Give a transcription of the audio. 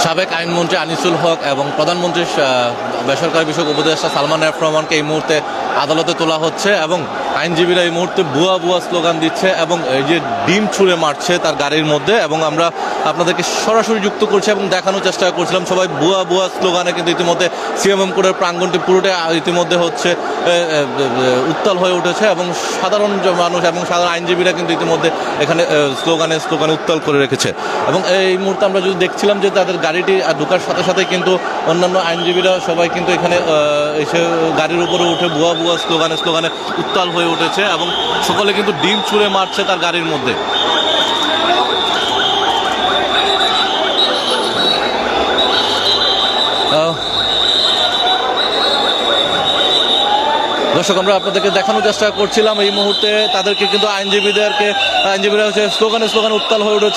সাবেক আইনমন্ত্রী আনিসুল হক এবং প্রধানমন্ত্রী বেসরকারি বিষয়ক উপদেষ্টা সালমান এফ রহমানকে এই মুহূর্তে আদালতে তোলা হচ্ছে এবং আইনজীবীরা এই মুহূর্তে ভুয়া ভুয়া স্লোগান দিচ্ছে এবং এই যে ডিম ছুঁড়ে মারছে তার গাড়ির মধ্যে, এবং আমরা আপনাদেরকে সরাসরি যুক্ত করছি এবং দেখানোর চেষ্টা করছিলাম সবাই ভুয়া ভুয়া স্লোগানে কিন্তু ইতিমধ্যে সিএমএম কোর্টের প্রাঙ্গণটি পুরোটাই ইতিমধ্যে হচ্ছে উত্তাল হয়ে উঠেছে এবং সাধারণ মানুষ এবং সাধারণ আইনজীবীরা কিন্তু ইতিমধ্যে এখানে স্লোগানে উত্তাল করে রেখেছে। এবং এই মুহূর্তে আমরা যদি দেখছিলাম যে তাদের গাড়িটি ঢোকার সাথে সাথে কিন্তু অন্যান্য আইনজীবীরা সবাই কিন্তু এখানে এসে গাড়ির উপরে উঠে ভুয়া ভুয়া স্লোগানে উত্তাল হয়ে উঠেছে এবং সকলে কিন্তু ডিম ছুঁড়ে মারছে তার গাড়ির মধ্যে। দর্শক, আমরা আপনাদেরকে দেখানোর চেষ্টা করছিলাম এই মুহূর্তে তাদেরকে কিন্তু আইনজীবীরা হচ্ছে স্লোগানে উত্তাল হয়ে উঠেছে।